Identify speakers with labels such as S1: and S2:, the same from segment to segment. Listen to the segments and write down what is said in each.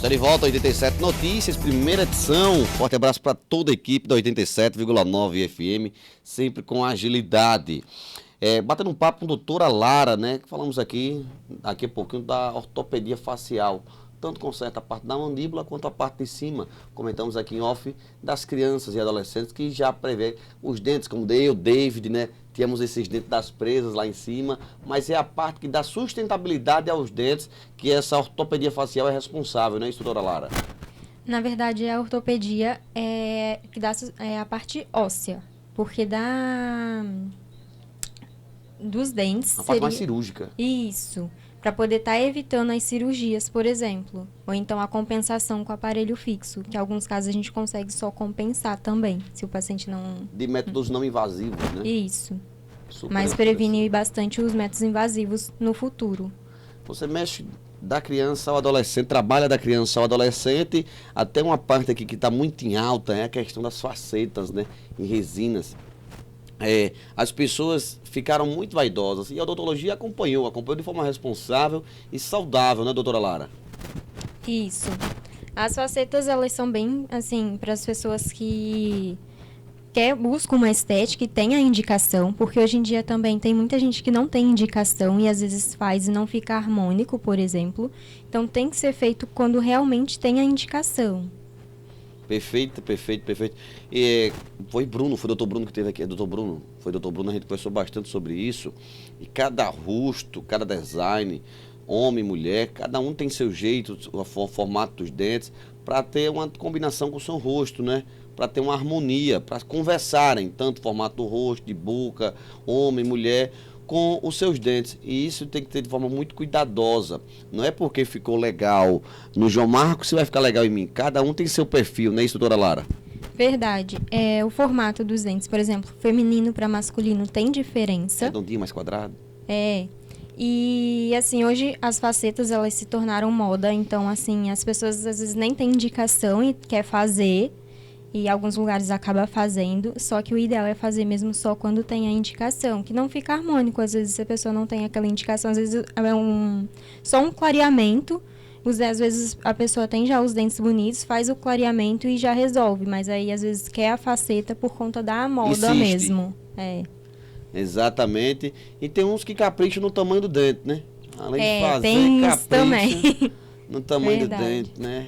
S1: Está de volta, 87 Notícias, primeira edição. Forte abraço para toda a equipe da 87,9 FM, sempre com agilidade. Batendo um papo com a doutora Lara, né? Que falamos aqui, daqui a pouquinho, da ortopedia facial. Tanto conserta a parte da mandíbula quanto a parte de cima. Comentamos aqui em off das crianças e adolescentes que já prevê os dentes, como eu, David, né? Tínhamos esses dentes das presas lá em cima, mas é a parte que dá sustentabilidade aos dentes que essa ortopedia facial é responsável, não é isso, doutora Lara?
S2: Na verdade, a ortopedia que dá a parte óssea, porque dos dentes
S1: A parte mais cirúrgica.
S2: Isso, para poder estar evitando as cirurgias, por exemplo, ou então a compensação com o aparelho fixo, que em alguns casos a gente consegue só compensar também, se o paciente não...
S1: De métodos não invasivos, né?
S2: Isso,
S1: Super
S2: mas previne bastante os métodos invasivos no futuro.
S1: Você mexe da criança ao adolescente, trabalha da criança ao adolescente, até uma parte aqui que está muito em alta é a questão das facetas, né? Em resinas. As pessoas ficaram muito vaidosas e a odontologia acompanhou de forma responsável e saudável, né, doutora Lara?
S2: Isso. As facetas, elas são bem, assim, para as pessoas que buscam uma estética e tem a indicação, porque hoje em dia também tem muita gente que não tem indicação e às vezes faz e não fica harmônico, por exemplo. Então tem que ser feito quando realmente tem a indicação.
S1: Perfeito. Foi o doutor Bruno que teve aqui. Foi doutor Bruno, a gente conversou bastante sobre isso. E cada rosto, cada design, homem, mulher, cada um tem seu jeito, o formato dos dentes, para ter uma combinação com o seu rosto, né? Para ter uma harmonia, para conversarem, tanto formato do rosto, de boca, homem, mulher, com os seus dentes. E isso tem que ter de forma muito cuidadosa. Não é porque ficou legal no João Marcos que vai ficar legal em mim. Cada um tem seu perfil, não é isso, doutora Lara?
S2: Verdade. O formato dos dentes, por exemplo, feminino para masculino tem diferença.
S1: Redondinho, mais quadrado.
S2: E, assim, hoje as facetas, elas se tornaram moda. Então, assim, as pessoas às vezes nem têm indicação e quer fazer. E alguns lugares acaba fazendo, só que o ideal é fazer mesmo só quando tem a indicação, que não fica harmônico. Às vezes a pessoa não tem aquela indicação, às vezes é só um clareamento. Às vezes a pessoa tem já os dentes bonitos, faz o clareamento e já resolve, mas aí às vezes quer a faceta por conta da moda mesmo.
S1: Exatamente. E tem uns que capricham no tamanho do dente, né? Além de fazer,
S2: tem isso também.
S1: No tamanho do dente, né?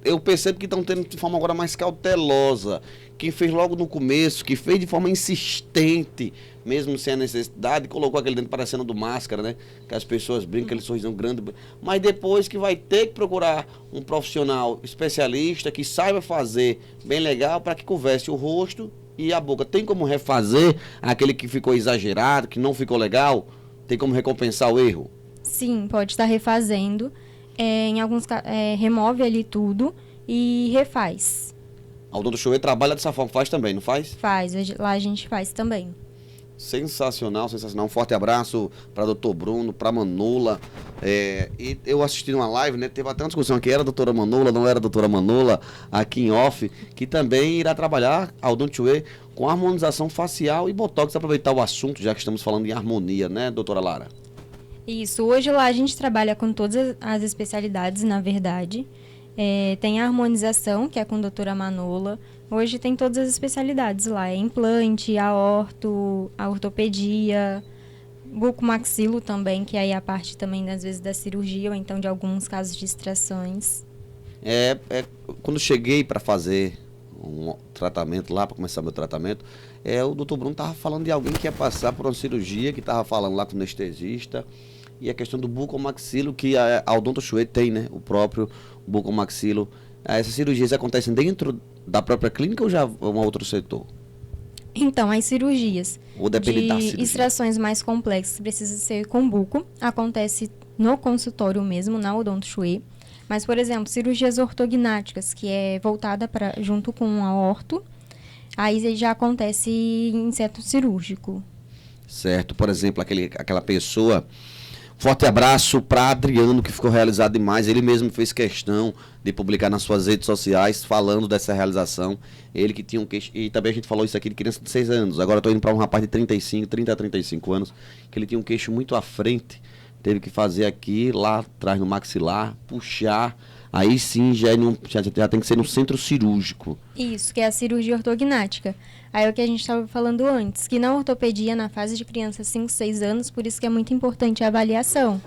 S1: Eu percebo que estão tendo de forma agora mais cautelosa. Quem fez logo no começo, que fez de forma insistente, mesmo sem a necessidade, colocou aquele dente parecendo do Máscara, né? Que as pessoas brincam, aquele sorrisão grande. Mas depois que vai ter que procurar um profissional especialista que saiba fazer bem legal para que converse o rosto e a boca. Tem como refazer aquele que ficou exagerado, que não ficou legal? Tem como recompensar o erro?
S2: Sim, pode estar refazendo. Em alguns casos, remove ali tudo e refaz.
S1: A Odonto Chouet trabalha dessa forma, faz também, não faz?
S2: Faz, lá a gente faz também.
S1: Sensacional. Um forte abraço para doutor Bruno, para Manola. E eu assisti uma live, né? Teve até uma discussão aqui, era a doutora Manola, não era a doutora Manola, aqui em off, que também irá trabalhar a Odonto Chouet com harmonização facial e botox, aproveitar o assunto, já que estamos falando em harmonia, né, doutora Lara?
S2: Isso, hoje lá a gente trabalha com todas as especialidades, na verdade. Tem a harmonização, que é com a doutora Manola. Hoje tem todas as especialidades lá, implante, a ortopedia, bucomaxilo também, que aí é a parte também, às vezes, da cirurgia, ou então de alguns casos de extrações.
S1: Quando cheguei para fazer um tratamento lá, para começar meu tratamento, o doutor Bruno estava falando de alguém que ia passar por uma cirurgia, que estava falando lá com o anestesista, e a questão do bucomaxilo, que a Odonto Chouet tem, né? O próprio bucomaxilo. Essas cirurgias acontecem dentro da própria clínica ou já é um outro setor?
S2: Então, as cirurgias
S1: ou depende da
S2: de
S1: cirurgia?
S2: Extrações mais complexas precisa ser com buco, acontece no consultório mesmo, na Odonto Chouet. Mas, por exemplo, cirurgias ortognáticas, que é voltada junto com a orto, aí já acontece em centro cirúrgico.
S1: Certo. Por exemplo, aquela pessoa... Forte abraço para Adriano, que ficou realizado demais. Ele mesmo fez questão de publicar nas suas redes sociais falando dessa realização. Ele que tinha um queixo, e também a gente falou isso aqui de criança de 6 anos. Agora eu estou indo para um rapaz de 30 a 35 anos, que ele tinha um queixo muito à frente, teve que fazer aqui, lá atrás no maxilar, puxar. Aí sim já tem que ser no centro cirúrgico.
S2: Isso, que é a cirurgia ortognática. Aí é o que a gente estava falando antes, que na ortopedia, na fase de criança 5, 6 anos, por isso que é muito importante a avaliação.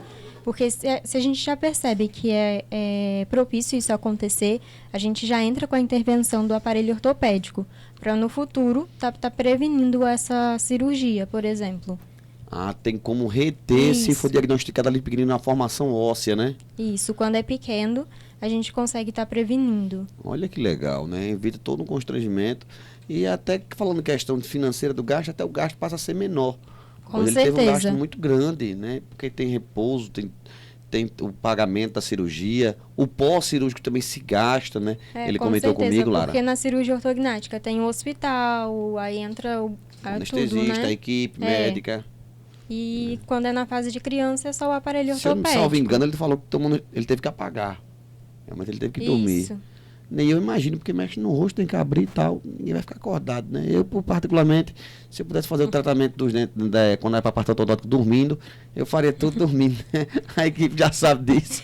S2: Porque se a gente já percebe que é propício isso acontecer, a gente já entra com a intervenção do aparelho ortopédico, para no futuro tá prevenindo essa cirurgia, por exemplo.
S1: Ah, tem como reter
S2: Isso.
S1: se for diagnosticado ali pequenino na formação óssea, né?
S2: Isso, quando é pequeno, a gente consegue estar prevenindo.
S1: Olha que legal, né? Evita todo um constrangimento. E até que falando em questão de financeira do gasto, até o gasto passa a ser menor.
S2: Com
S1: Ele
S2: certeza.
S1: teve um gasto muito grande, né? Porque tem repouso, tem o pagamento da cirurgia, o pós-cirúrgico também se gasta, né? Ele
S2: com
S1: comentou
S2: certeza,
S1: comigo, Lara.
S2: porque na cirurgia ortognática tem o hospital, aí entra
S1: O anestesista,
S2: tudo, né?
S1: a equipe médica.
S2: E quando é na fase de criança é só o aparelho
S1: Se eu não me
S2: ortopédico.
S1: salvo engano, ele falou que ele teve que apagar. Realmente ele teve que dormir.
S2: Isso.
S1: Nem eu imagino, porque mexe no rosto, tem que abrir e tal, ninguém vai ficar acordado, né? Eu, particularmente, se eu pudesse fazer o tratamento dos dentes, quando é para parte ortodôntica dormindo, eu faria tudo dormindo. A equipe já sabe disso.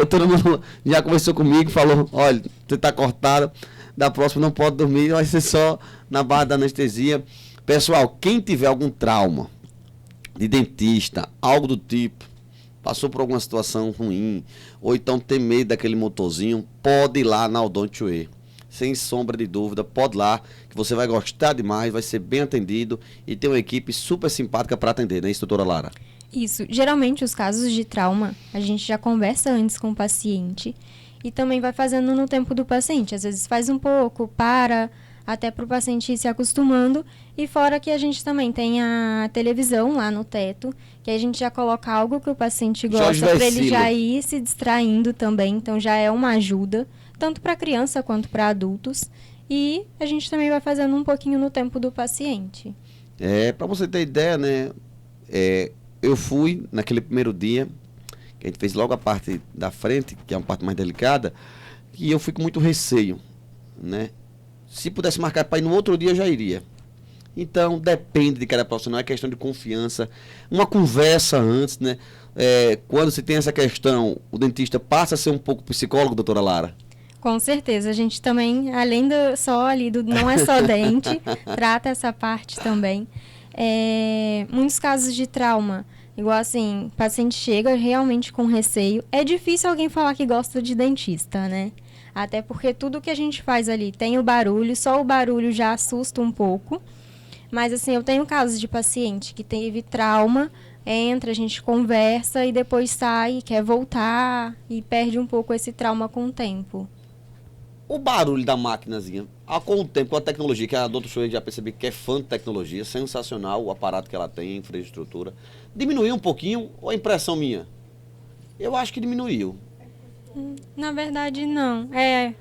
S1: Todo mundo já conversou comigo, falou, olha, você está cortado, da próxima não pode dormir, vai ser só na base da anestesia. Pessoal, quem tiver algum trauma de dentista, algo do tipo, passou por alguma situação ruim, ou então tem medo daquele motorzinho, pode ir lá na Odonto-E. Sem sombra de dúvida, pode ir lá, que você vai gostar demais, vai ser bem atendido e tem uma equipe super simpática para atender, né, doutora Lara?
S2: Isso. Geralmente, os casos de trauma, a gente já conversa antes com o paciente e também vai fazendo no tempo do paciente. Às vezes faz um pouco, para, até para o paciente ir se acostumando. E fora que a gente também tem a televisão lá no teto, que a gente já coloca algo que o paciente gosta para ele já ir se distraindo também. Então já é uma ajuda, tanto para criança quanto para adultos. E a gente também vai fazendo um pouquinho no tempo do paciente.
S1: Para você ter ideia, né, eu fui naquele primeiro dia, que a gente fez logo a parte da frente, que é uma parte mais delicada, e eu fui com muito receio, né? Se pudesse marcar para ir no outro dia, eu já iria. Então, depende de cada profissional, é questão de confiança. Uma conversa antes, né? Quando se tem essa questão, o dentista passa a ser um pouco psicólogo, doutora Lara?
S2: Com certeza. A gente também, além do não é só dente, trata essa parte também. Muitos casos de trauma, igual assim, o paciente chega realmente com receio. É difícil alguém falar que gosta de dentista, né? Até porque tudo que a gente faz ali tem o barulho, só o barulho já assusta um pouco. Mas assim, eu tenho casos de paciente que teve trauma, entra, a gente conversa e depois sai, quer voltar e perde um pouco esse trauma com o tempo.
S1: O barulho da maquinazinha, com o tempo, com a tecnologia, que a doutora Shoei já percebi que é fã de tecnologia, sensacional o aparato que ela tem, a infraestrutura, diminuiu um pouquinho ou é impressão minha? Eu acho que diminuiu.
S2: Na verdade, não.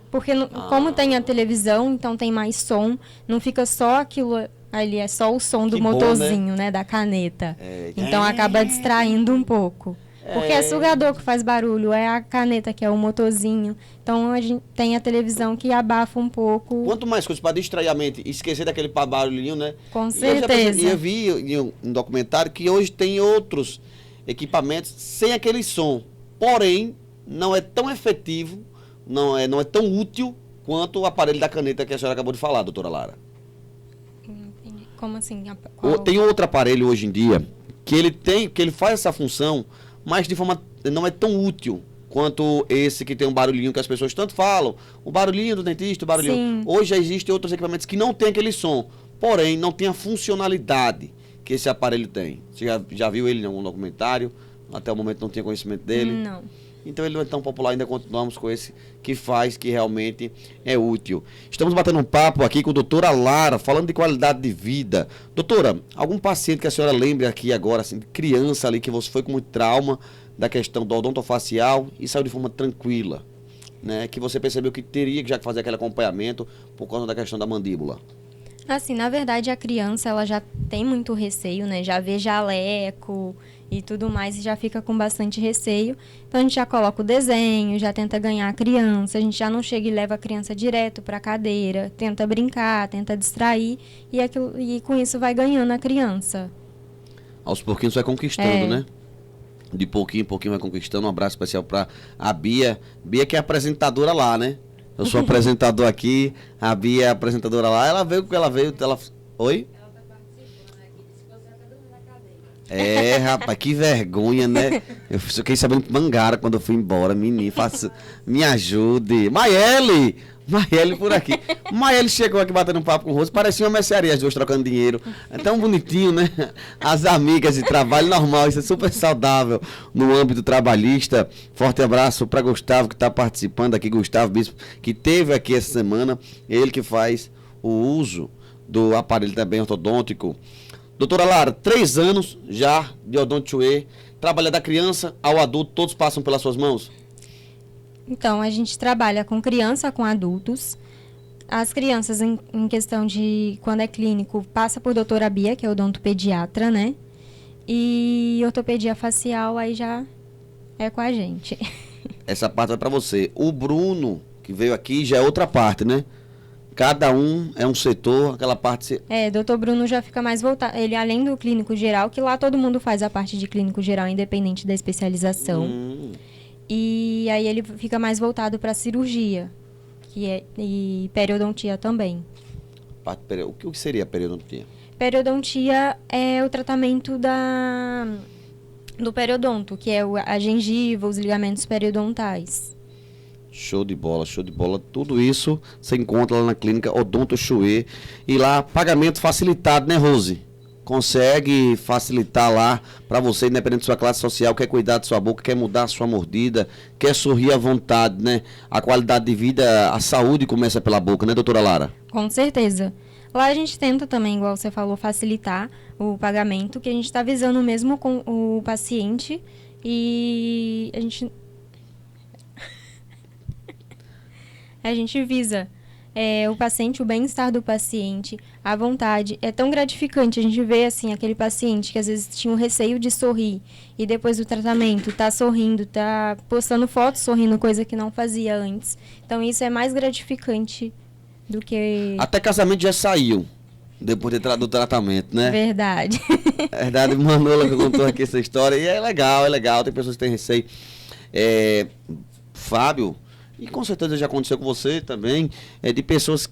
S2: Porque como tem a televisão, então tem mais som, não fica só aquilo ali, é só o som do motorzinho, bom, né, da caneta. Então acaba distraindo um pouco. Porque é sugador que faz barulho, é a caneta que é o motorzinho. Então a gente tem a televisão que abafa um pouco.
S1: Quanto mais coisas para distrair a mente, esquecer daquele barulhinho, né?
S2: Com certeza.
S1: E eu vi em um documentário que hoje tem outros equipamentos sem aquele som. Porém, não é tão efetivo, não é tão útil quanto o aparelho da caneta que a senhora acabou de falar, doutora Lara.
S2: Como assim?
S1: Tem outro aparelho hoje em dia que ele faz essa função, mas de forma não é tão útil quanto esse que tem um barulhinho que as pessoas tanto falam. O barulhinho do dentista, o barulhinho. Sim. Hoje já existem outros equipamentos que não tem aquele som, porém não tem a funcionalidade que esse aparelho tem. Você já viu ele em algum documentário? Até o momento não tinha conhecimento dele?
S2: Não.
S1: Então ele não é tão popular, ainda continuamos com esse que faz, que realmente é útil. Estamos batendo um papo aqui com a doutora Lara, falando de qualidade de vida. Doutora, algum paciente que a senhora lembre aqui agora, assim, criança ali, que você foi com muito trauma da questão do odontofacial e saiu de forma tranquila, né? Que você percebeu que teria que já fazer aquele acompanhamento por causa da questão da mandíbula?
S2: Assim, na verdade, a criança, ela já tem muito receio, né? Já vê jaleco e tudo mais, e já fica com bastante receio. Então, a gente já coloca o desenho, já tenta ganhar a criança, a gente já não chega e leva a criança direto para a cadeira, tenta brincar, tenta distrair, e com isso vai ganhando a criança.
S1: Aos pouquinhos vai conquistando, né? De pouquinho em pouquinho vai conquistando. Um abraço especial para a Bia. Bia que é apresentadora lá, né? Eu sou apresentador aqui, a Bia é apresentadora lá. Ela veio porque ela veio... Oi? Ela tá participando aqui, disse que você tá dormindo na cadeira. Rapaz, que vergonha, né? Eu fiquei sabendo que Mangara quando eu fui embora. Menino, me ajude. Maiele por aqui. Maiele chegou aqui batendo um papo com o Rose, parecia uma mercearia, as duas trocando dinheiro. É tão bonitinho, né? As amigas de trabalho normal, isso é super saudável no âmbito trabalhista. Forte abraço para Gustavo, que está participando aqui, Gustavo Bispo, que teve aqui essa semana, ele que faz o uso do aparelho também ortodôntico. Doutora Lara, 3 anos já de Odonto-Chouet, trabalha da criança ao adulto, todos passam pelas suas mãos?
S2: Então, a gente trabalha com criança, com adultos. As crianças, em questão de quando é clínico, passa por doutora Bia, que é odontopediatra, né? E ortopedia facial, aí já é com a gente.
S1: Essa parte é para você. O Bruno, que veio aqui, já é outra parte, né? Cada um é um setor, aquela parte...
S2: doutor Bruno já fica mais voltado. Ele, além do clínico geral, que lá todo mundo faz a parte de clínico geral, independente da especialização. E aí ele fica mais voltado para cirurgia, e periodontia também.
S1: O que seria a periodontia?
S2: Periodontia é o tratamento do periodonto, que é a gengiva, os ligamentos periodontais.
S1: Show de bola, show de bola. Tudo isso você encontra lá na clínica Odonto-Chouet. E lá, pagamento facilitado, né, Rose? Consegue facilitar lá para você, independente da sua classe social, quer cuidar da sua boca, quer mudar a sua mordida, quer sorrir à vontade, né? A qualidade de vida, a saúde começa pela boca, né, doutora Lara?
S2: Com certeza. Lá a gente tenta também, igual você falou, facilitar o pagamento, que a gente está visando mesmo com o paciente e a gente visa o paciente, o bem-estar do paciente, a vontade. É tão gratificante a gente ver, assim, aquele paciente que às vezes tinha o receio de sorrir e depois do tratamento tá sorrindo, tá postando fotos sorrindo, coisa que não fazia antes. Então isso é mais gratificante do que...
S1: Até casamento já saiu, depois do tratamento, né?
S2: Verdade.
S1: Verdade, Manola que contou aqui essa história, e é legal, tem pessoas que têm receio. Fábio... E com certeza já aconteceu com você também, de pessoas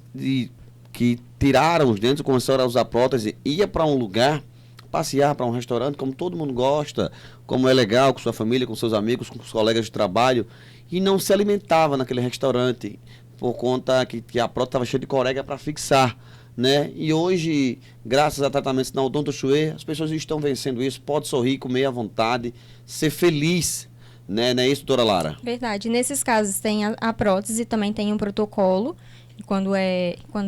S1: que tiraram os dentes, começaram a usar prótese, ia para um lugar, passear para um restaurante, como todo mundo gosta, como é legal, com sua família, com seus amigos, com os colegas de trabalho, e não se alimentava naquele restaurante, por conta que a prótese estava cheia de corega para fixar, né? E hoje, graças a tratamentos na Odonto-Chouet, as pessoas estão vencendo isso, pode sorrir, comer à vontade, ser feliz. Né? Não é isso, doutora Lara?
S2: Verdade. Nesses casos tem a prótese, também tem um protocolo, quando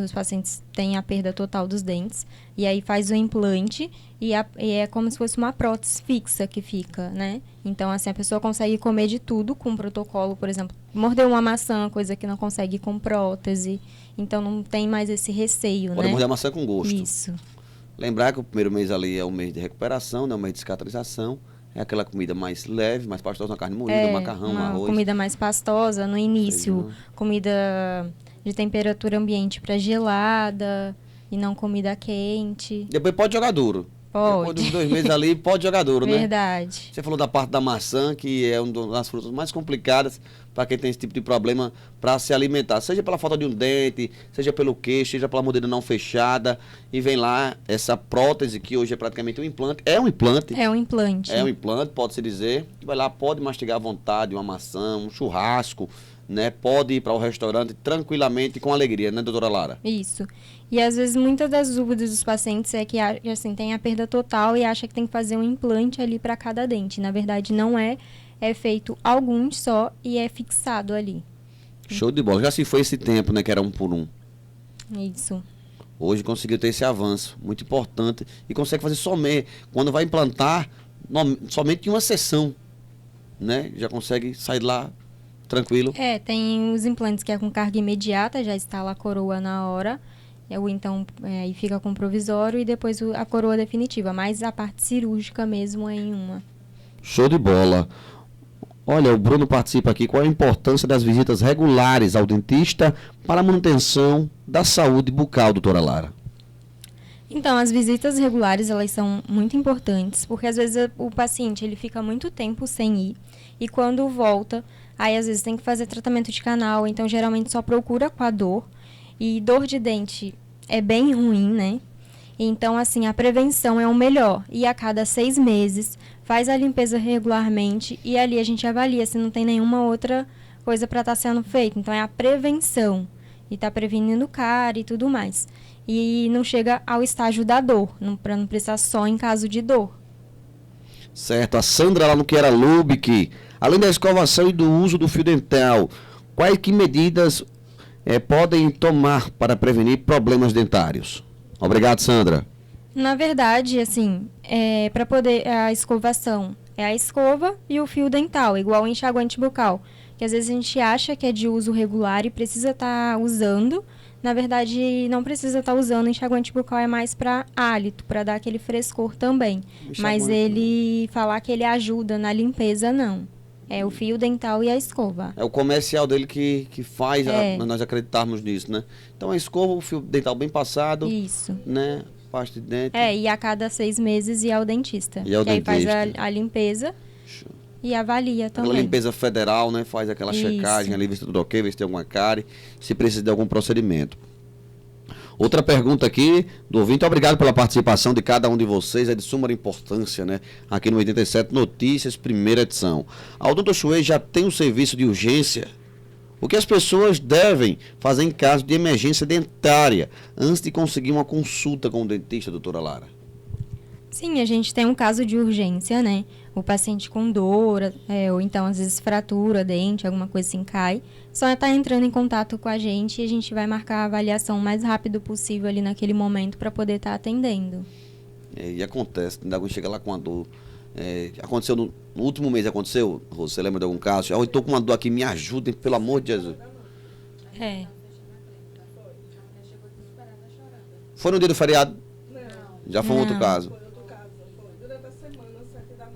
S2: os pacientes têm a perda total dos dentes, e aí faz o implante, e é como se fosse uma prótese fixa que fica, né? Então, assim, a pessoa consegue comer de tudo com o protocolo, por exemplo, morder uma maçã, coisa que não consegue com prótese, então não tem mais esse receio,
S1: Pode
S2: né?
S1: morder a maçã com gosto.
S2: Isso.
S1: Lembrar que o primeiro mês ali é o mês de recuperação, né? O mês de cicatrização. É aquela comida mais leve, mais pastosa, uma carne moída, macarrão, arroz.
S2: Comida mais pastosa no início, comida de temperatura ambiente para gelada e não comida quente.
S1: Depois pode jogar duro.
S2: Pode.
S1: Depois dos 2 meses ali, pode jogar duro, né?
S2: Verdade.
S1: Você falou da parte da maçã, que é uma das frutas mais complicadas para quem tem esse tipo de problema para se alimentar. Seja pela falta de um dente, seja pelo queixo, seja pela mordida não fechada. E vem lá essa prótese, que hoje é praticamente um implante. É um implante.
S2: É um implante.
S1: É um implante, pode-se dizer. Vai lá, pode mastigar à vontade uma maçã, um churrasco, né? Pode ir para o restaurante tranquilamente, com alegria, né, doutora Lara?
S2: Isso. E às vezes muitas das dúvidas dos pacientes é que assim, tem a perda total e acha que tem que fazer um implante ali para cada dente. Na verdade, não é. É feito alguns só e é fixado ali.
S1: Show de bola. Já se foi esse tempo, né, que era 1 por 1.
S2: Isso.
S1: Hoje conseguiu ter esse avanço, muito importante. E consegue fazer somente, quando vai implantar, somente em uma sessão, né? Já consegue sair lá tranquilo.
S2: Tem os implantes que é com carga imediata, já instala a coroa na hora. Ou então, aí fica com provisório e depois a coroa definitiva. Mas a parte cirúrgica mesmo é em uma.
S1: Show de bola. Olha, o Bruno participa aqui. Qual a importância das visitas regulares ao dentista para a manutenção da saúde bucal, doutora Lara?
S2: Então, as visitas regulares, elas são muito importantes, porque às vezes o paciente ele fica muito tempo sem ir, e quando volta, aí às vezes tem que fazer tratamento de canal, então geralmente só procura com a dor, e dor de dente é bem ruim, né? Então, assim, a prevenção é o melhor, e a cada 6 meses faz a limpeza regularmente, e ali a gente avalia se não tem nenhuma outra coisa para estar sendo feita. Então, é a prevenção, e tá prevenindo cárie e tudo mais. E não chega ao estágio da dor, para não precisar só em caso de dor.
S1: Certo, a Sandra lá no que era Lubick, além da escovação e do uso do fio dental, quais que medidas podem tomar para prevenir problemas dentários? Obrigado, Sandra.
S2: Na verdade, assim, para poder a escovação é a escova e o fio dental, igual o enxaguante bucal, que às vezes a gente acha que é de uso regular e precisa estar usando. Na verdade, não precisa estar usando. O enxaguante bucal é mais para hálito, para dar aquele frescor também. Mas ele falar que ele ajuda na limpeza, não. É o fio dental e a escova.
S1: É o comercial dele que faz nós acreditarmos nisso, né? Então a escova, o fio dental bem passado.
S2: Isso.
S1: Né? Pasta de dente.
S2: E a cada 6 meses ir ao dentista.
S1: E ao dentista.
S2: Aí faz a limpeza. E avalia também.
S1: Aquela limpeza federal, né? Faz aquela checagem ali, vê se tudo ok, vê se tem alguma cárie, se precisa de algum procedimento. Outra pergunta aqui do ouvinte, obrigado pela participação de cada um de vocês, é de suma importância, né? Aqui no 87 Notícias, primeira edição. A Odonto Shuei já tem um serviço de urgência? O que as pessoas devem fazer em caso de emergência dentária, antes de conseguir uma consulta com o dentista, doutora Lara?
S2: Sim, a gente tem um caso de urgência, né? O paciente com dor, ou então às vezes fratura, dente, alguma coisa assim cai. Só está entrando em contato com a gente e a gente vai marcar a avaliação o mais rápido possível ali naquele momento para poder estar atendendo.
S1: E acontece, ainda alguém chega lá com a dor. Aconteceu no último mês, aconteceu? Você lembra de algum caso? Eu estou com uma dor aqui, me ajudem, pelo amor de Jesus. Foi no dia do feriado?
S3: Não.
S1: Já foi um outro caso?
S3: Foi outro caso, foi durante a semana, 7 da noite.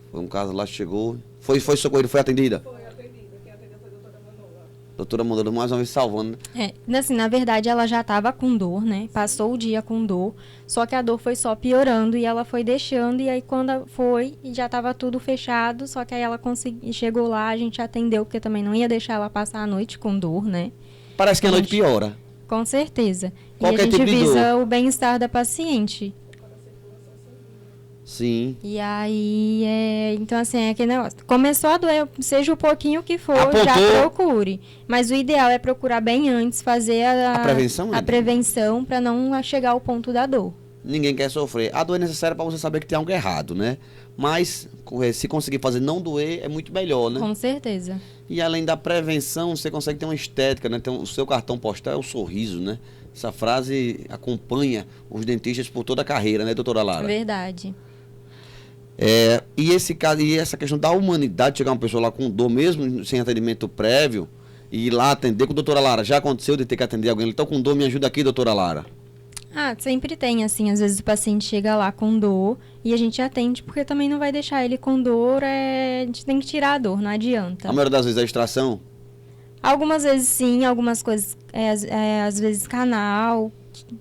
S1: Foi um caso lá, chegou. Foi socorrido, foi atendida?
S3: Foi atendida, quem atendeu foi a doutora Manola.
S1: Doutora Manola, mais uma vez salvando, né?
S2: Assim, na verdade ela já estava com dor, né? Passou o dia com dor, só que a dor foi só piorando e ela foi deixando, e aí quando foi, já estava tudo fechado, só que aí ela chegou lá, a gente atendeu, porque também não ia deixar ela passar a noite com dor, né?
S1: Parece que a noite piora.
S2: Com certeza.
S1: Qualquer
S2: e a gente
S1: tipo de
S2: visa
S1: dor.
S2: o bem-estar da paciente.
S1: Sim.
S2: E aí, então assim, é aquele negócio. Começou a doer, seja o pouquinho que for,
S1: Apontou.
S2: já procure. Mas o ideal é procurar bem antes, fazer
S1: A prevenção, né?
S2: a prevenção para não chegar ao ponto da dor.
S1: Ninguém quer sofrer. A dor é necessária para você saber que tem algo errado, né? Mas se conseguir fazer não doer, é muito melhor, né?
S2: Com certeza.
S1: E além da prevenção, você consegue ter uma estética, né? O seu cartão postal é o sorriso, né? Essa frase acompanha os dentistas por toda a carreira, né, doutora Lara?
S2: Verdade.
S1: E esse caso, e essa questão da humanidade, chegar uma pessoa lá com dor, mesmo sem atendimento prévio, e ir lá atender com a doutora Lara. Já aconteceu de ter que atender alguém? Ele está com dor, me ajuda aqui, doutora Lara.
S2: Sempre tem, assim, às vezes o paciente chega lá com dor e a gente atende, porque também não vai deixar ele com dor, a gente tem que tirar a dor, não adianta.
S1: A maioria das vezes é a extração?
S2: Algumas vezes sim, algumas coisas, às vezes canal,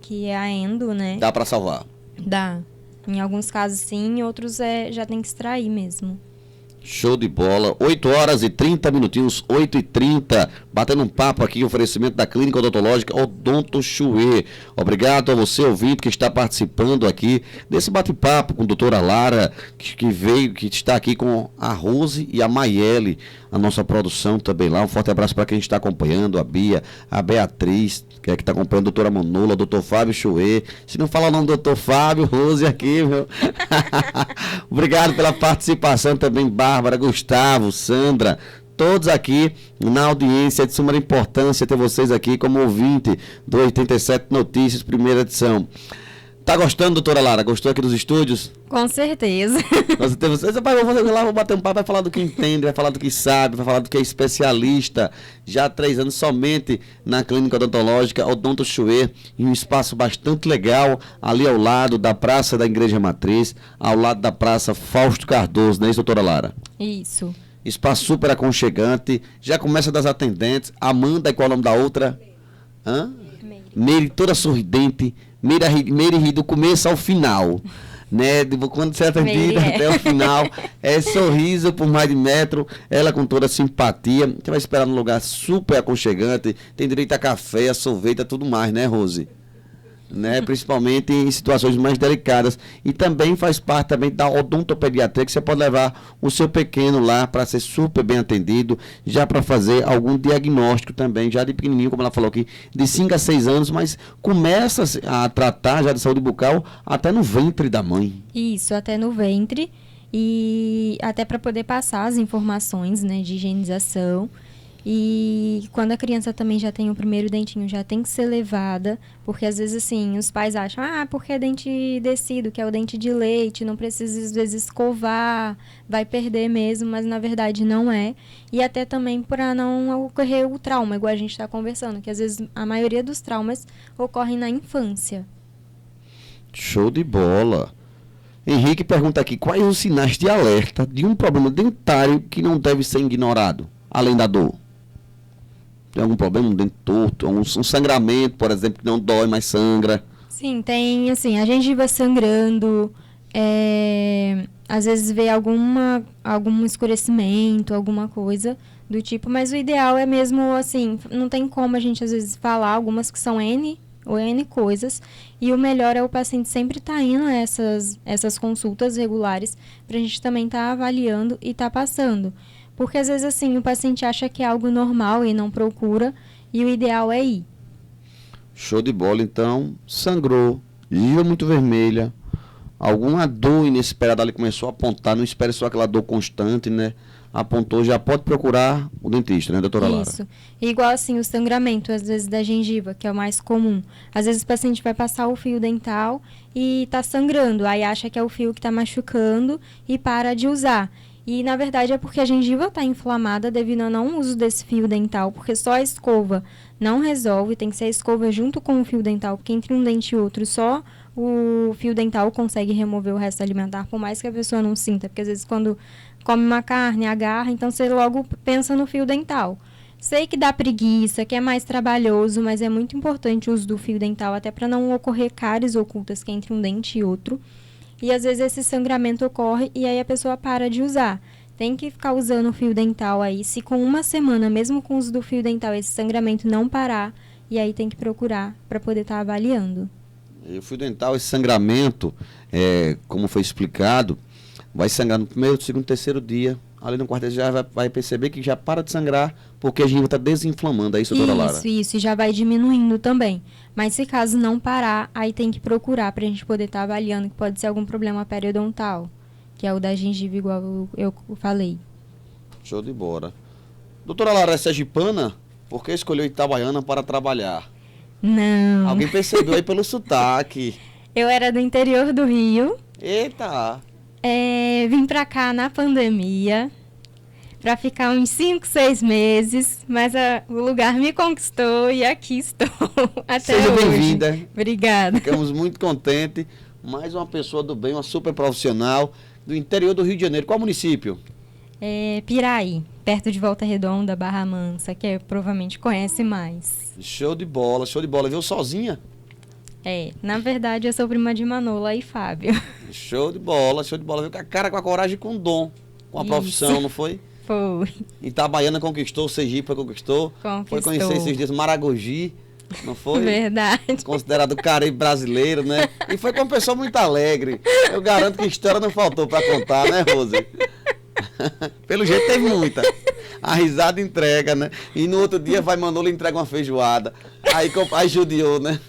S2: que é a endo, né?
S1: Dá para salvar?
S2: Dá. Em alguns casos sim, em outros já tem que extrair mesmo.
S1: Show de bola, 8 horas e 30 minutinhos, 8h30, batendo um papo aqui, oferecimento da Clínica Odontológica Odonto Shuei. Obrigado a você, ouvinte, que está participando aqui desse bate-papo com a doutora Lara, que está aqui com a Rose e a Maiele, a nossa produção também lá. Um forte abraço para quem está acompanhando, a Bia, a Beatriz, que está acompanhando a doutora Manola, doutor Fábio Shuei. Se não falar o nome do doutor Fábio, Rose aqui, meu. Obrigado pela participação também, Bárbara, Gustavo, Sandra, todos aqui na audiência. É de suma importância ter vocês aqui como ouvinte do 87 Notícias, primeira edição. Tá gostando, doutora Lara? Gostou aqui dos estúdios?
S2: Com certeza.
S1: Nós temos, vou bater um papo, vai falar do que entende, vai falar do que sabe, vai falar do que é especialista. Já há 3 anos somente na Clínica Odontológica Odonto Shuei, em um espaço bastante legal, ali ao lado da Praça da Igreja Matriz, ao lado da Praça Fausto Cardoso, não é isso, doutora Lara?
S2: Isso.
S1: Espaço super aconchegante, já começa das atendentes, Amanda, e qual é o nome da outra? Meire, toda sorridente, Meire ri do começo ao final. Né? Quando você é atendida até o final, é sorriso por mais de metro, ela com toda a simpatia. Você vai esperar num lugar super aconchegante, tem direito a café, a sorvete, a tudo mais, né, Rose? Né? Principalmente em situações mais delicadas. E também faz parte também da odontopediatria, que você pode levar o seu pequeno lá para ser super bem atendido, já para fazer algum diagnóstico também, já de pequenininho, como ela falou aqui, de 5 a 6 anos, mas começa a tratar já de saúde bucal até no ventre da mãe.
S2: Isso, até no ventre. E até para poder passar as informações, né, de higienização. E quando a criança também já tem o primeiro dentinho, já tem que ser levada, porque às vezes assim, os pais acham, porque é dente descido, que é o dente de leite, não precisa às vezes escovar, vai perder mesmo, mas na verdade não é. E até também para não ocorrer o trauma, igual a gente está conversando, que às vezes a maioria dos traumas ocorrem na infância.
S1: Show de bola. Henrique pergunta aqui, quais os sinais de alerta de um problema dentário que não deve ser ignorado, além da dor? Tem algum problema, um dente torto, um sangramento, por exemplo, que não dói, mas sangra?
S2: Sim, tem, assim, a gengiva sangrando, às vezes vê algum escurecimento, alguma coisa do tipo, mas o ideal é mesmo, assim, não tem como a gente, às vezes, falar algumas que são N coisas, e o melhor é o paciente sempre estar indo a essas consultas regulares, para a gente também estar avaliando e estar passando. Porque às vezes assim, o paciente acha que é algo normal e não procura, e o ideal é ir.
S1: Show de bola, então, sangrou, gengiva muito vermelha, alguma dor inesperada ali começou a apontar, não espere só aquela dor constante, né? Apontou, já pode procurar o dentista, né, doutora Lara?
S2: Isso. E igual assim, o sangramento, às vezes, da gengiva, que é o mais comum. Às vezes o paciente vai passar o fio dental e tá sangrando, aí acha que é o fio que tá machucando e para de usar. E, na verdade, é porque a gengiva está inflamada devido ao não uso desse fio dental, porque só a escova não resolve, tem que ser a escova junto com o fio dental, porque entre um dente e outro só o fio dental consegue remover o resto alimentar, por mais que a pessoa não sinta, porque às vezes quando come uma carne, agarra, então você logo pensa no fio dental. Sei que dá preguiça, que é mais trabalhoso, mas é muito importante o uso do fio dental, até para não ocorrer cáries ocultas que é entre um dente e outro. E às vezes esse sangramento ocorre e aí a pessoa para de usar. Tem que ficar usando o fio dental aí. Se com uma semana, mesmo com o uso do fio dental, esse sangramento não parar, e aí tem que procurar para poder estar avaliando.
S1: E o fio dental, esse sangramento, como foi explicado, vai sangrar no primeiro, segundo, terceiro dia. Ali no quarto dia já vai perceber que já para de sangrar, porque a gengiva está desinflamando. É isso, doutora Lara?
S2: Isso, e já vai diminuindo também. Mas se caso não parar, aí tem que procurar para a gente poder estar avaliando que pode ser algum problema periodontal, que é o da gengiva, igual eu falei.
S1: Show de bola. Doutora Lara, é sergipana? Por que escolheu Itabaiana para trabalhar?
S2: Não.
S1: Alguém percebeu aí pelo sotaque.
S2: Eu era do interior do Rio.
S1: Eita!
S2: Vim pra cá na pandemia, pra ficar uns 5, 6 meses, mas o lugar me conquistou e aqui estou até
S1: Seja
S2: hoje.
S1: bem-vinda.
S2: Obrigada.
S1: Ficamos muito contentes. Mais uma pessoa do bem, uma super profissional do interior do Rio de Janeiro. Qual município?
S2: Piraí, perto de Volta Redonda, Barra Mansa, que provavelmente conhece mais.
S1: Show de bola, show de bola. Viu sozinha?
S2: Na verdade eu sou prima de Manola e Fábio.
S1: Show de bola, show de bola. Viu com a cara, com a coragem e com o dom. Com a
S2: Isso.
S1: profissão, não foi?
S2: Foi.
S1: Itabaiana conquistou, Sergipe conquistou. Foi conhecer esses dias Maragogi, não foi?
S2: Verdade.
S1: Considerado Caribe brasileiro, né? E foi com uma pessoa muito alegre. Eu garanto que história não faltou para contar, né, Rose? Pelo jeito teve muita. A risada entrega, né? E no outro dia vai Manolo e entrega uma feijoada. Aí judiou, né?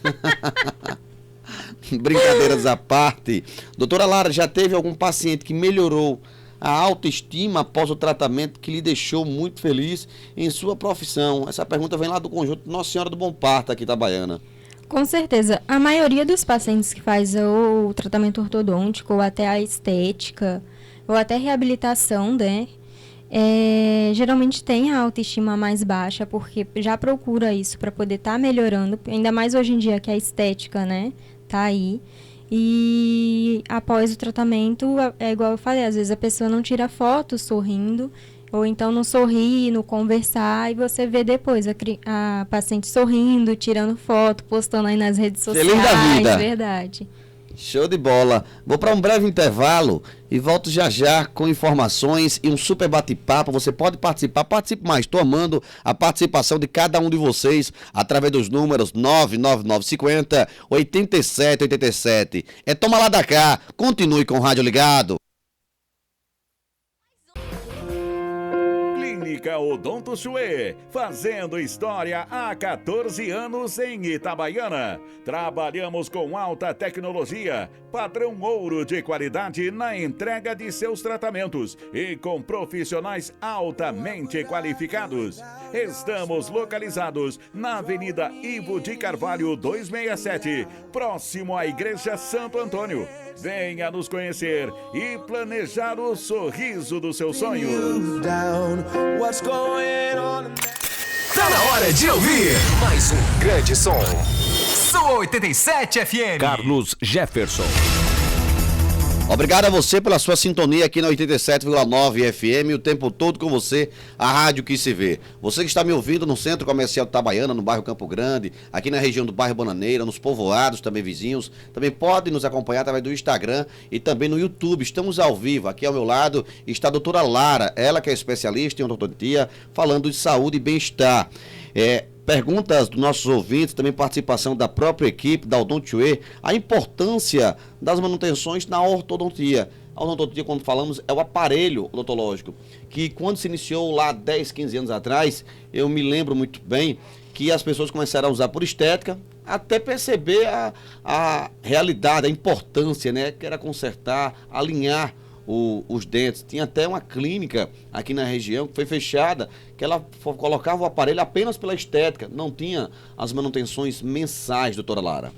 S1: Brincadeiras à parte. Doutora Lara, já teve algum paciente que melhorou a autoestima após o tratamento que lhe deixou muito feliz em sua profissão? Essa pergunta vem lá do conjunto Nossa Senhora do Bom Parto, aqui Itabaiana.
S2: Com certeza. A maioria dos pacientes que faz o tratamento ortodôntico ou até a estética ou até reabilitação, né? Geralmente tem a autoestima mais baixa porque já procura isso para poder estar melhorando, ainda mais hoje em dia que a estética, né, tá aí. E após o tratamento, é igual eu falei, às vezes a pessoa não tira foto sorrindo, Ou então no sorrir, no conversar, e você vê depois a paciente sorrindo, tirando foto, postando aí nas redes sociais.
S1: Feliz da vida.
S2: Verdade.
S1: Show de bola. Vou para um breve intervalo e volto já já com informações e um super bate-papo. Você pode participar, participe mais. Estou amando a participação de cada um de vocês através dos números 99950 8787. É toma lá da cá. Continue com o rádio ligado.
S4: Clínica Odonto Chue, fazendo história há 14 anos em Itabaiana. Trabalhamos com alta tecnologia, padrão ouro de qualidade na entrega de seus tratamentos e com profissionais altamente qualificados. Estamos localizados na Avenida Ivo de Carvalho 267, próximo à Igreja Santo Antônio. Venha nos conhecer e planejar o sorriso dos seus sonhos.
S5: Tá na hora de ouvir mais um grande som. Sua 87 FM.
S4: Carlos Jefferson.
S1: Obrigado a você pela sua sintonia aqui na 87,9 FM, o tempo todo com você, a rádio que se vê. Você que está me ouvindo no Centro Comercial de Itabaiana, no bairro Campo Grande, aqui na região do bairro Bananeira, nos povoados também vizinhos, também pode nos acompanhar através do Instagram e também no YouTube. Estamos ao vivo. Aqui ao meu lado está a doutora Lara, ela que é especialista em odontia, falando de saúde e bem-estar. Perguntas dos nossos ouvintes, também participação da própria equipe da Odonto Chue, a importância das manutenções na ortodontia. A ortodontia, quando falamos, é o aparelho odontológico, que quando se iniciou lá 10, 15 anos atrás, eu me lembro muito bem que as pessoas começaram a usar por estética, até perceber a realidade, a importância, né, que era consertar, alinhar os dentes. Tinha até uma clínica aqui na região que foi fechada, que ela colocava o aparelho apenas pela estética, não tinha as manutenções mensais, doutora Lara.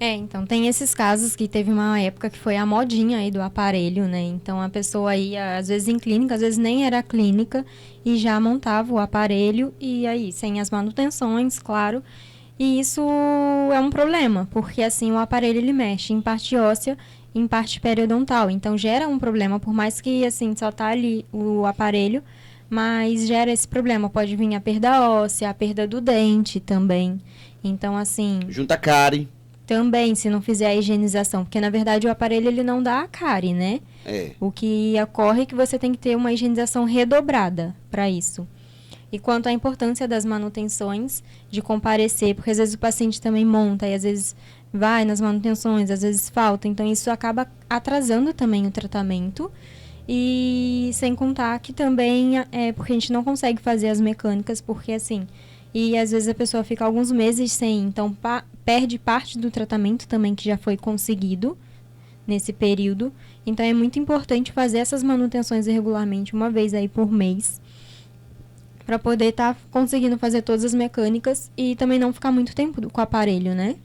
S2: Então tem esses casos que teve uma época que foi a modinha aí do aparelho, né? Então a pessoa ia, às vezes em clínica, às vezes nem era clínica, e já montava o aparelho, e aí sem as manutenções, claro. E isso é um problema, porque assim o aparelho ele mexe em parte óssea, em parte periodontal, então gera um problema, por mais que assim só tá ali o aparelho, mas gera esse problema, pode vir a perda óssea, a perda do dente também, então assim...
S1: Junta cárie.
S2: Também, se não fizer a higienização, porque na verdade o aparelho ele não dá a cárie, né? O que ocorre é que você tem que ter uma higienização redobrada para isso. E quanto à importância das manutenções, de comparecer, porque às vezes o paciente também monta e às vezes vai nas manutenções, às vezes falta, então isso acaba atrasando também o tratamento. E sem contar que também porque a gente não consegue fazer as mecânicas, porque assim, e às vezes a pessoa fica alguns meses sem, então perde parte do tratamento também que já foi conseguido nesse período. Então é muito importante fazer essas manutenções regularmente, uma vez aí por mês, para poder estar conseguindo fazer todas as mecânicas e também não ficar muito tempo com o aparelho, né?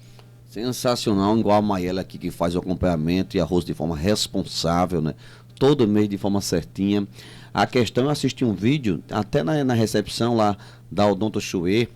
S1: Sensacional, igual a Maiela aqui que faz o acompanhamento e arroz de forma responsável, né? Todo mês de forma certinha. A questão, eu assisti um vídeo, até na recepção lá da Odonto Chue,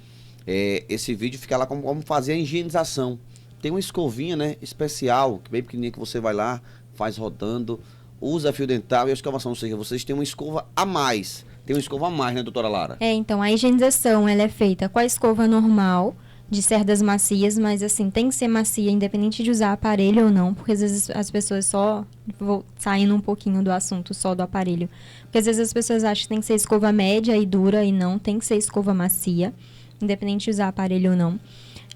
S1: esse vídeo fica lá como fazer a higienização. Tem uma escovinha, né, especial, bem pequenininha, que você vai lá, faz rodando, usa fio dental e a escovação, ou seja, vocês têm uma escova a mais. Tem uma escova a mais, né, doutora Lara?
S2: Então, a higienização, ela é feita com a escova normal, de cerdas macias, mas assim, tem que ser macia, independente de usar aparelho ou não, porque às vezes as pessoas só, vou saindo um pouquinho do assunto só do aparelho, porque às vezes as pessoas acham que tem que ser escova média e dura, e não, tem que ser escova macia, independente de usar aparelho ou não.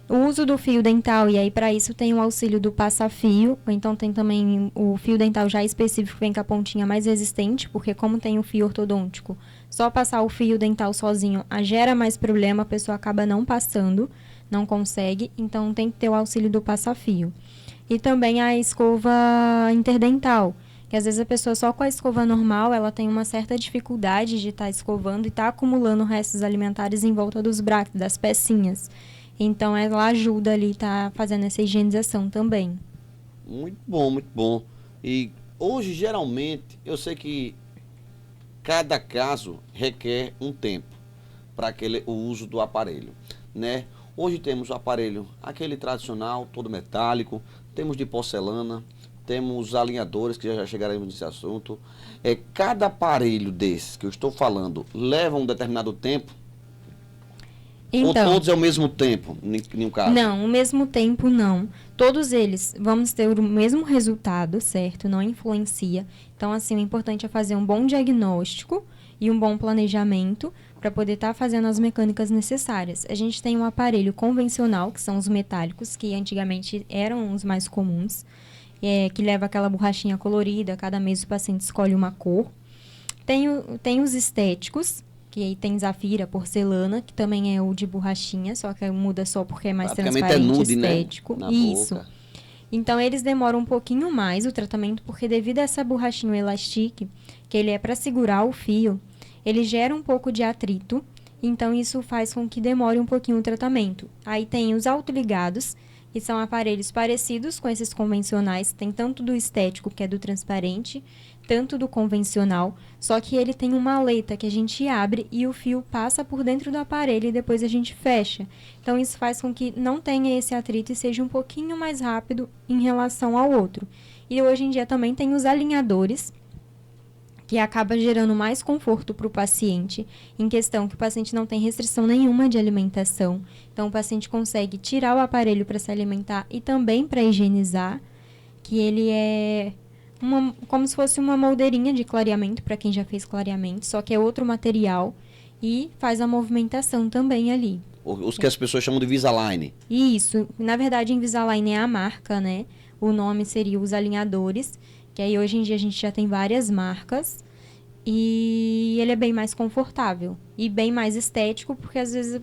S2: O uso do fio dental, e aí para isso tem o auxílio do passa-fio, ou então tem também o fio dental já específico, vem com a pontinha mais resistente, porque como tem o fio ortodôntico, só passar o fio dental sozinho gera mais problema, a pessoa acaba não passando, não consegue, então tem que ter o auxílio do passa-fio. E também a escova interdental, que às vezes a pessoa só com a escova normal, ela tem uma certa dificuldade de estar escovando e tá acumulando restos alimentares em volta dos braços, das pecinhas. Então ela ajuda ali, tá fazendo essa higienização também.
S1: Muito bom, muito bom. E hoje, geralmente, eu sei que cada caso requer um tempo para o uso do aparelho, né? Hoje temos o aparelho, aquele tradicional, todo metálico, temos de porcelana, temos os alinhadores, que já chegaremos nesse assunto. Cada aparelho desses que eu estou falando leva um determinado tempo? Ou todos é o mesmo tempo, em nenhum caso?
S2: Não, o mesmo tempo não. Todos eles vamos ter o mesmo resultado, certo? Não influencia. Então, assim, o importante é fazer um bom diagnóstico e um bom planejamento para poder estar fazendo as mecânicas necessárias. A gente tem um aparelho convencional, que são os metálicos, que antigamente eram os mais comuns, que leva aquela borrachinha colorida, cada mês o paciente escolhe uma cor. Tem os estéticos, que aí tem zafira, porcelana, que também é o de borrachinha, só que muda só porque é mais transparente,
S1: nude,
S2: estético.
S1: Né?
S2: Isso.
S1: Boca.
S2: Então, eles demoram um pouquinho mais o tratamento, porque devido a essa borrachinha elastique, que ele é para segurar o fio, ele gera um pouco de atrito, então isso faz com que demore um pouquinho o tratamento. Aí tem os autoligados, que são aparelhos parecidos com esses convencionais, tem tanto do estético, que é do transparente, tanto do convencional, só que ele tem uma aleta que a gente abre e o fio passa por dentro do aparelho e depois a gente fecha. Então, isso faz com que não tenha esse atrito e seja um pouquinho mais rápido em relação ao outro. E hoje em dia também tem os alinhadores, que acaba gerando mais conforto para o paciente, em questão que o paciente não tem restrição nenhuma de alimentação. Então, o paciente consegue tirar o aparelho para se alimentar e também para higienizar, que ele é como se fosse uma moldeirinha de clareamento, para quem já fez clareamento, só que é outro material e faz a movimentação também ali.
S1: Os que as pessoas chamam de Invisalign.
S2: Isso. Na verdade, Invisalign é a marca, né? O nome seria os alinhadores, que aí hoje em dia a gente já tem várias marcas e ele é bem mais confortável e bem mais estético, porque às vezes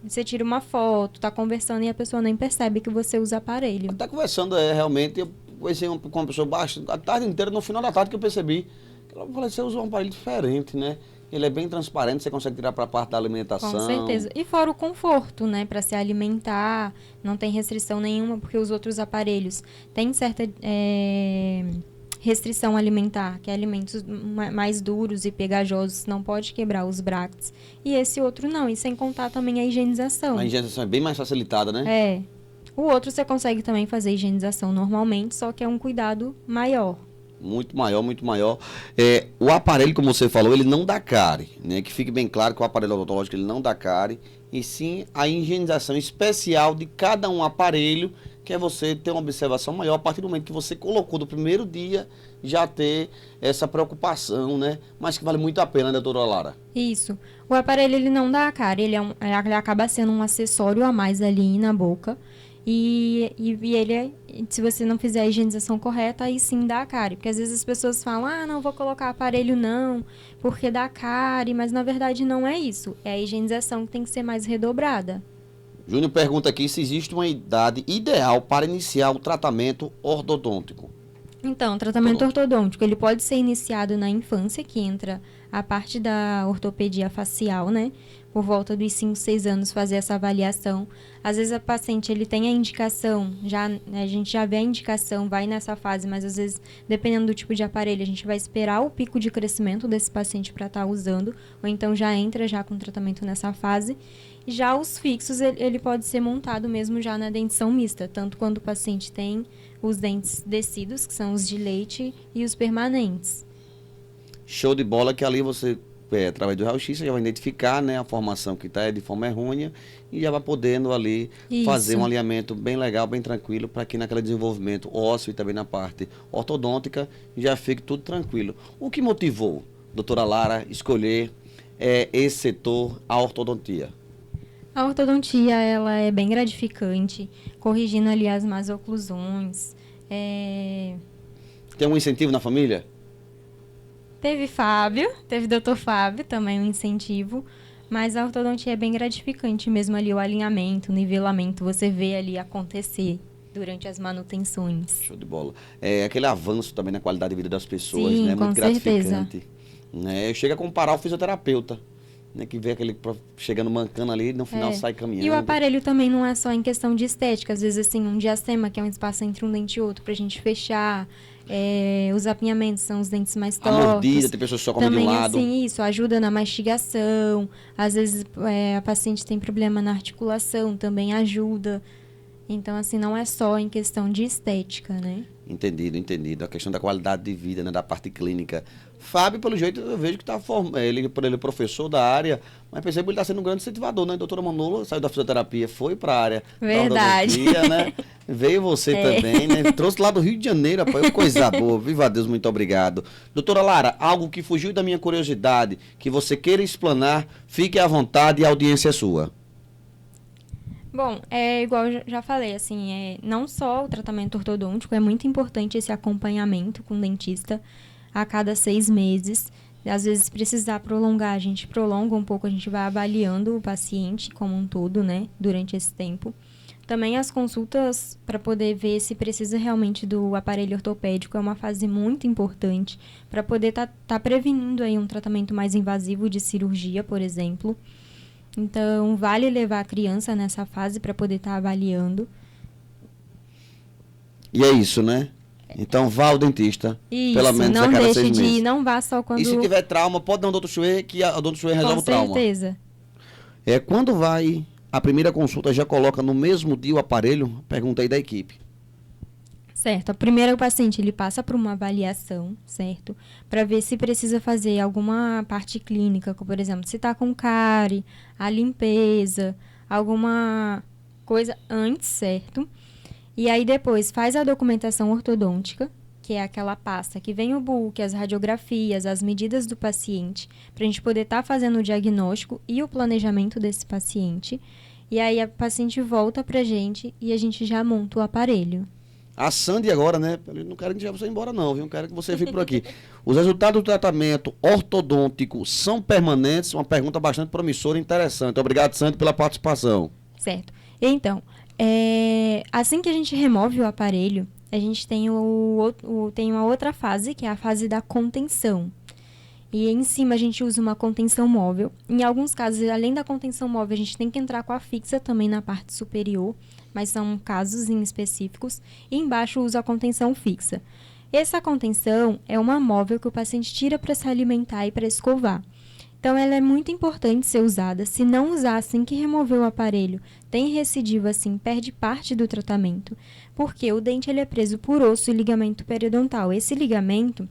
S2: você tira uma foto, tá conversando e a pessoa nem percebe que você usa aparelho.
S1: Tá conversando, realmente, eu conheci com uma pessoa baixa, a tarde inteira, no final da tarde que eu percebi, ela falou, você usa um aparelho diferente, né? Ele é bem transparente, você consegue tirar para a parte da alimentação.
S2: Com certeza. E fora o conforto, né? Para se alimentar, não tem restrição nenhuma, porque os outros aparelhos têm certa restrição alimentar, que é alimentos mais duros e pegajosos, não pode quebrar os bracts. E esse outro não, e sem contar também a higienização.
S1: A higienização é bem mais facilitada, né?
S2: É. O outro você consegue também fazer higienização normalmente, só que é um cuidado maior.
S1: Muito maior, muito maior. O aparelho, como você falou, ele não dá cárie, né? Que fique bem claro que o aparelho odontológico ele não dá cárie, e sim a higienização especial de cada um aparelho, que é você ter uma observação maior a partir do momento que você colocou do primeiro dia, já ter essa preocupação, né? Mas que vale muito a pena, né, doutora Lara?
S2: Isso. O aparelho ele não dá cárie, ele acaba sendo um acessório a mais ali na boca. E ele, se você não fizer a higienização correta, aí sim dá cárie. Porque às vezes as pessoas falam, não vou colocar aparelho não, porque dá cárie. Mas na verdade não é isso. É a higienização que tem que ser mais redobrada.
S1: Júnior pergunta aqui se existe uma idade ideal para iniciar o tratamento ortodôntico.
S2: Então, o tratamento ortodôntico, ele pode ser iniciado na infância, que entra a parte da ortopedia facial, né? Por volta dos 5, 6 anos, fazer essa avaliação. Às vezes, a paciente, ele tem a indicação, a gente já vê a indicação, vai nessa fase, mas às vezes, dependendo do tipo de aparelho, a gente vai esperar o pico de crescimento desse paciente para estar usando, ou então já entra já com tratamento nessa fase. Já os fixos, ele pode ser montado mesmo já na dentição mista, tanto quando o paciente tem os dentes descidos, que são os de leite, e os permanentes.
S1: Show de bola, que ali você, através do raio-x, você já vai identificar, né, a formação que está de forma errônea e já vai podendo ali fazer um alinhamento bem legal, bem tranquilo, para que naquele desenvolvimento ósseo e também na parte ortodôntica já fique tudo tranquilo. O que motivou, doutora Lara, escolher esse setor, a ortodontia?
S2: A ortodontia, ela é bem gratificante, corrigindo ali as más oclusões.
S1: Tem um incentivo na família?
S2: Teve doutor Fábio, também um incentivo, mas a ortodontia é bem gratificante mesmo ali, o alinhamento, o nivelamento, você vê ali acontecer durante as manutenções.
S1: Show de bola. Aquele avanço também na qualidade de vida das pessoas,
S2: Sim,
S1: né?
S2: com
S1: Muito
S2: certeza.
S1: gratificante. Né? Chega a comparar o fisioterapeuta, né? Que vê aquele chegando mancando ali, no final sai caminhando.
S2: E o aparelho também não é só em questão de estética, às vezes assim, um diastema, que é um espaço entre um dente e outro pra gente fechar, os apinhamentos são os dentes mais tortos.
S1: A mordida, tem pessoas que só comem de um lado.
S2: Também assim, isso ajuda na mastigação, às vezes a paciente tem problema na articulação, também ajuda. Então, assim, não é só em questão de estética, né?
S1: Entendido. A questão da qualidade de vida, né, da parte clínica. Fábio, pelo jeito, eu vejo que ele é professor da área, mas percebo que ele está sendo um grande incentivador, né? Doutora Manolo saiu da fisioterapia, foi para a área
S2: Verdade.
S1: da odontia, né? Veio você também, né? Trouxe lá do Rio de Janeiro, rapaz, coisa boa. Viva Deus, muito obrigado. Doutora Lara, algo que fugiu da minha curiosidade, que você queira explanar, fique à vontade e a audiência é sua.
S2: Bom, é igual eu já falei, assim, não só o tratamento ortodôntico, é muito importante esse acompanhamento com o dentista a cada 6 meses. Às vezes, se precisar prolongar, a gente prolonga um pouco, a gente vai avaliando o paciente como um todo, né, durante esse tempo. Também as consultas para poder ver se precisa realmente do aparelho ortopédico é uma fase muito importante para poder tá prevenindo aí um tratamento mais invasivo de cirurgia, por exemplo. Então, vale levar a criança nessa fase para poder estar avaliando.
S1: E é isso, né? Então, vá ao dentista,
S2: Isso,
S1: pelo menos a
S2: não
S1: cada
S2: deixe
S1: 6
S2: de
S1: meses.
S2: ir, não vá só quando...
S1: E se tiver trauma, pode dar um Dr. Chue, que a Dr. Chue resolve o trauma.
S2: Com certeza.
S1: Quando vai a primeira consulta, já coloca no mesmo dia o aparelho? Pergunta aí da equipe.
S2: Certo. Primeiro o paciente ele passa por uma avaliação, certo? Para ver se precisa fazer alguma parte clínica, como, por exemplo, se está com cárie, a limpeza, alguma coisa antes, certo? E aí depois faz a documentação ortodôntica, que é aquela pasta que vem o book, as radiografias, as medidas do paciente, para a gente poder estar fazendo o diagnóstico e o planejamento desse paciente. E aí a paciente volta para a gente e a gente já monta o aparelho.
S1: A Sandy agora, né? Eu não quero que você vá embora não, viu? Eu quero que você fique por aqui. Os resultados do tratamento ortodôntico são permanentes? Uma pergunta bastante promissora e interessante. Obrigado, Sandy, pela participação.
S2: Certo. Então, assim que a gente remove o aparelho, a gente tem tem uma outra fase, que é a fase da contenção. E em cima a gente usa uma contenção móvel. Em alguns casos, além da contenção móvel, a gente tem que entrar com a fixa também na parte superior, mas são casos em específicos. E embaixo usa a contenção fixa. Essa contenção é uma móvel que o paciente tira para se alimentar e para escovar. Então, ela é muito importante ser usada. Se não usar assim que remover o aparelho, tem recidiva assim, perde parte do tratamento. Porque o dente ele é preso por osso e ligamento periodontal. Esse ligamento,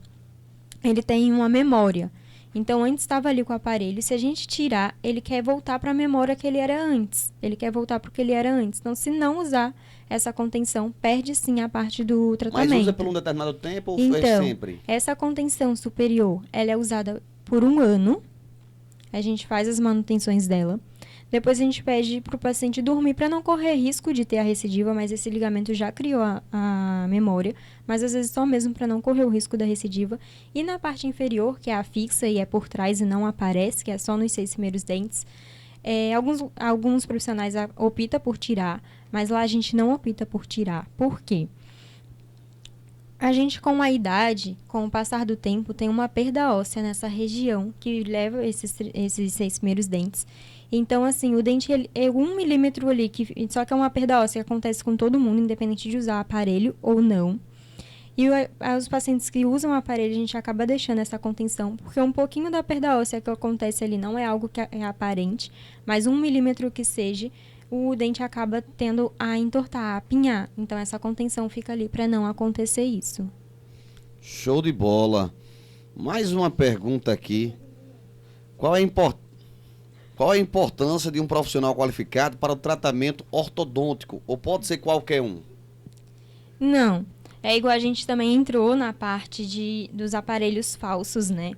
S2: ele tem uma memória. Então, antes estava ali com o aparelho. Se a gente tirar, ele quer voltar para a memória que ele era antes. Ele quer voltar para o que ele era antes. Então, se não usar essa contenção, perde sim a parte do tratamento.
S1: Mas usa por um determinado tempo ou
S2: então,
S1: é sempre?
S2: Essa contenção superior, ela é usada por 1 ano. A gente faz as manutenções dela. Depois a gente pede para o paciente dormir para não correr risco de ter a recidiva, mas esse ligamento já criou a memória, mas às vezes só mesmo para não correr o risco da recidiva. E na parte inferior, que é a fixa e é por trás e não aparece, que é só nos 6 primeiros dentes, alguns profissionais optam por tirar, mas lá a gente não opta por tirar. Por quê? A gente, com a idade, com o passar do tempo, tem uma perda óssea nessa região que leva esses 6 primeiros dentes. Então, assim, o dente é 1 milímetro ali, só que é uma perda óssea que acontece com todo mundo, independente de usar aparelho ou não. E os pacientes que usam aparelho, a gente acaba deixando essa contenção, porque um pouquinho da perda óssea que acontece ali não é algo que é aparente, mas 1 milímetro que seja, o dente acaba tendo a entortar, a apinhar. Então, essa contenção fica ali para não acontecer isso.
S1: Show de bola. Mais uma pergunta aqui. Qual é a importância de um profissional qualificado para o tratamento ortodôntico? Ou pode ser qualquer um?
S2: Não. É igual a gente também entrou na parte dos aparelhos falsos, né?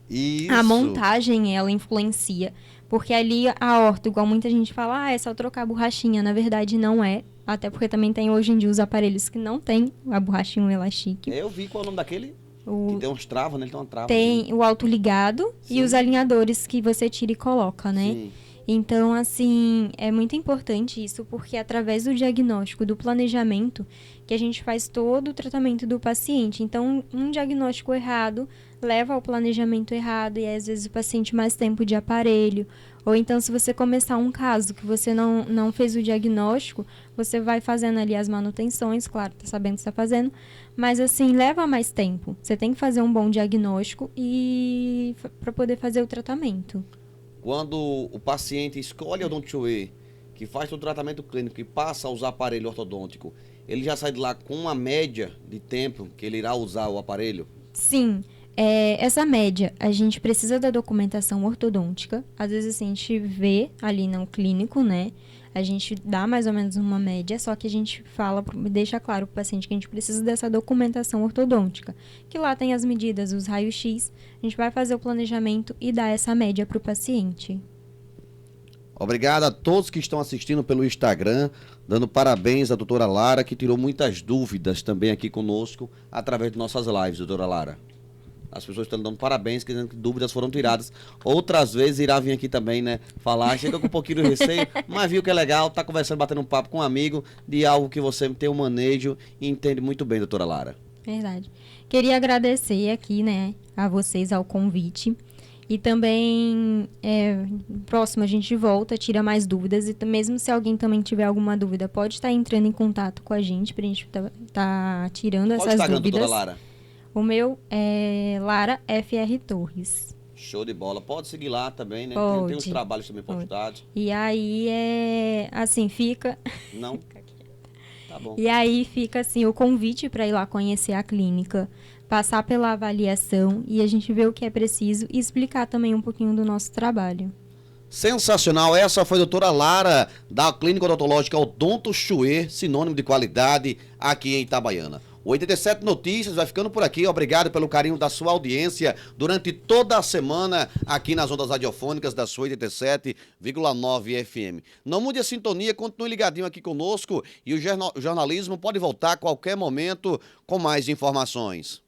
S1: Isso.
S2: A montagem, ela influencia. Porque ali a orto, igual muita gente fala, é só trocar a borrachinha. Na verdade, não é. Até porque também tem hoje em dia os aparelhos que não tem a borrachinha, o elastique.
S1: Eu vi qual é o nome daquele? Que tem uns travas, né? Ele tem uma trava.
S2: Tem o autoligado e os alinhadores que você tira e coloca, né?
S1: Sim.
S2: Então, assim, é muito importante isso, porque é através do diagnóstico, do planejamento, que a gente faz todo o tratamento do paciente. Então, um diagnóstico errado leva ao planejamento errado e às vezes o paciente mais tempo de aparelho. Ou então, se você começar um caso que você não fez o diagnóstico, você vai fazendo ali as manutenções, claro, tá sabendo o que está fazendo, mas assim, leva mais tempo. Você tem que fazer um bom diagnóstico e para poder fazer o tratamento.
S1: Quando o paciente escolhe a Odontoe, que faz o tratamento clínico e passa a usar aparelho ortodôntico, ele já sai de lá com uma média de tempo que ele irá usar o aparelho?
S2: Sim, essa média, a gente precisa da documentação ortodôntica. Às vezes, assim, a gente vê ali no clínico, né? A gente dá mais ou menos uma média, só que a gente deixa claro para o paciente que a gente precisa dessa documentação ortodôntica. Que lá tem as medidas, os raios-x, a gente vai fazer o planejamento e dar essa média para o paciente.
S1: Obrigado a todos que estão assistindo pelo Instagram, dando parabéns à doutora Lara, que tirou muitas dúvidas também aqui conosco, através de nossas lives, doutora Lara. As pessoas estão dando parabéns, dizendo que dúvidas foram tiradas. Outras vezes irá vir aqui também, né, falar, chega com um pouquinho de receio, mas viu que é legal, tá conversando, batendo um papo com um amigo de algo que você tem um manejo e entende muito bem, doutora Lara.
S2: Verdade. Queria agradecer aqui, né, a vocês, ao convite. E também, próximo a gente volta, tira mais dúvidas. E mesmo se alguém também tiver alguma dúvida, pode estar entrando em contato com a gente, pra gente tá tirando
S1: Qual o
S2: essas
S1: Instagram,
S2: dúvidas.
S1: doutora Lara?
S2: O meu é Lara FR Torres.
S1: Show de bola. Pode seguir lá também, né?
S2: Pode.
S1: Tem uns trabalhos também postados.
S2: E aí, assim, fica...
S1: Não? Tá bom.
S2: E aí fica, assim, o convite para ir lá conhecer a clínica, passar pela avaliação e a gente ver o que é preciso e explicar também um pouquinho do nosso trabalho.
S1: Sensacional, essa foi a doutora Lara, da Clínica Odontológica Odonto Chouet, sinônimo de qualidade aqui em Itabaiana. O 87 Notícias vai ficando por aqui, obrigado pelo carinho da sua audiência durante toda a semana aqui nas ondas radiofônicas da sua 87,9 FM. Não mude a sintonia, continue ligadinho aqui conosco e o jornalismo pode voltar a qualquer momento com mais informações.